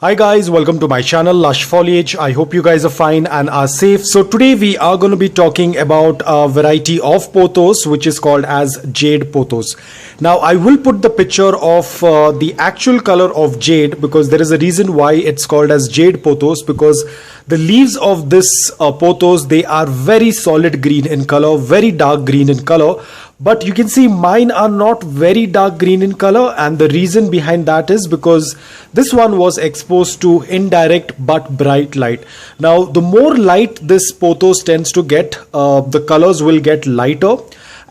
Hi guys, welcome to my channel Lush Foliage. I hope you guys are fine and are safe. So today we are going to be talking about a variety of pothos which is called as Jade Pothos. Now I will put the picture of the actual color of jade because there is a reason why it's called as Jade Pothos, because the leaves of this pothos, they are very solid green in color, very dark green in color. But you can see mine are not very dark green in color, and the reason behind that is because this one was exposed to indirect but bright light. Now the more light this pothos tends to get, the colors will get lighter,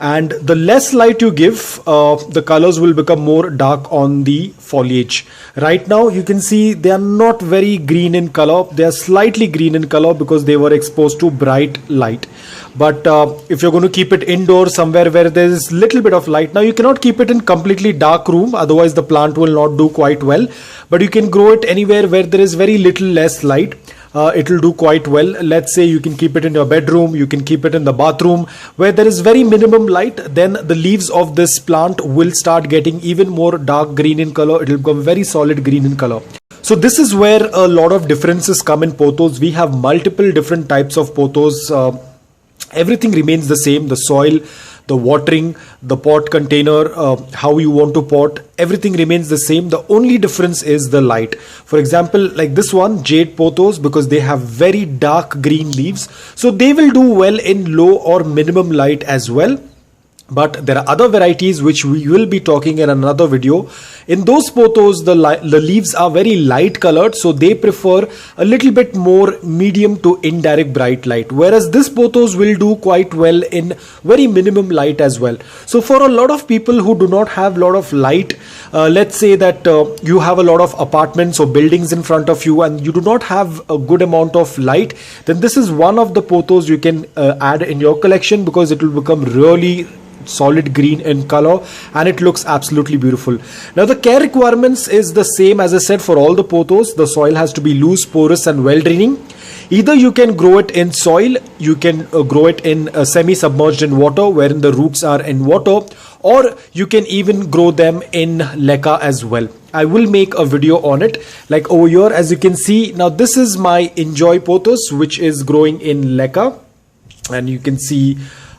and the less light you give, the colors will become more dark on the foliage. Right now you can see they are not very green in color, they are slightly green in color because they were exposed to bright light. But if you're going to keep it indoors somewhere where there is little bit of light, now you cannot keep it in completely dark room, otherwise the plant will not do quite well, but you can grow it anywhere where there is very little less light. It will do quite well. Let's say you can keep it in your bedroom, you can keep it in the bathroom where there is very minimum light. Then the leaves of this plant will start getting even more dark green in color. It will become very solid green in color. So this is where a lot of differences come in pothos. We have multiple different types of pothos. Everything remains the same: the soil, the watering, the pot container, how you want to pot, everything remains the same. The only difference is the light. For example, like this one, Jade Pothos, because they have very dark green leaves, so they will do well in low or minimum light as well. But there are other varieties which we will be talking in another video. In those pothos, the leaves are very light colored, so they prefer a little bit more medium to indirect bright light, whereas this pothos will do quite well in very minimum light as well. So for a lot of people who do not have a lot of light, let's say that you have a lot of apartments or buildings in front of you and you do not have a good amount of light, then this is one of the pothos you can add in your collection, because it will become really solid green in color and it looks absolutely beautiful. Now the care requirements is the same as I said for all the pothos. The soil has to be loose, porous and well draining. Either you can grow it in soil, you can grow it in semi-submerged in water wherein the roots are in water, or you can even grow them in leca as well. I will make a video on it. Like over here, as you can see, now this is my Enjoy Pothos which is growing in leca, and you can see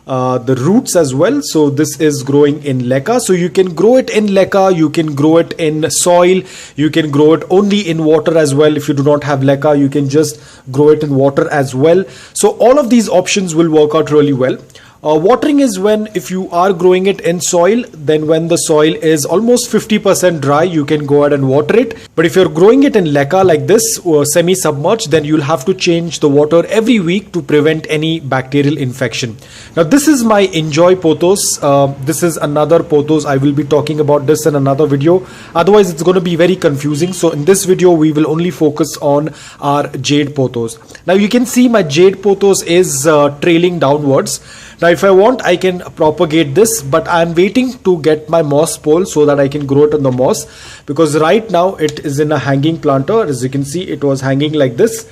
the roots as well. So this is growing in leca. So you can grow it in leca, you can grow it in soil, you can grow it only in water as well. If you do not have leca, you can just grow it in water as well. So all of these options will work out really well. Watering is when, if you are growing it in soil, then when the soil is almost 50% dry, you can go ahead and water it. But if you're growing it in leca like this, or semi-submerged, then you'll have to change the water every week to prevent any bacterial infection. Now this is my Enjoy Pothos. This is another pothos. I will be talking about this in another video. Otherwise it's going to be very confusing. So in this video we will only focus on our Jade Pothos. Now you can see my Jade Pothos is trailing downwards. Now if I want, I can propagate this, but I am waiting to get my moss pole so that I can grow it on the moss, because right now it is in a hanging planter. As you can see, it was hanging like this,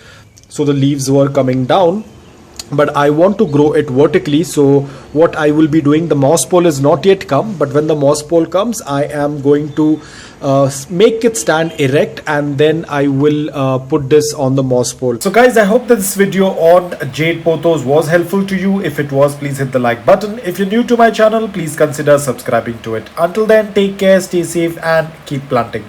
so the leaves were coming down. But I want to grow it vertically, so what I will be doing, the moss pole is not yet come, but when the moss pole comes, I am going to make it stand erect, and then I will put this on the moss pole. So guys, I hope that this video on Jade Pothos was helpful to you. If it was, please hit the like button. If you're new to my channel, please consider subscribing to it. Until then, take care, stay safe and keep planting.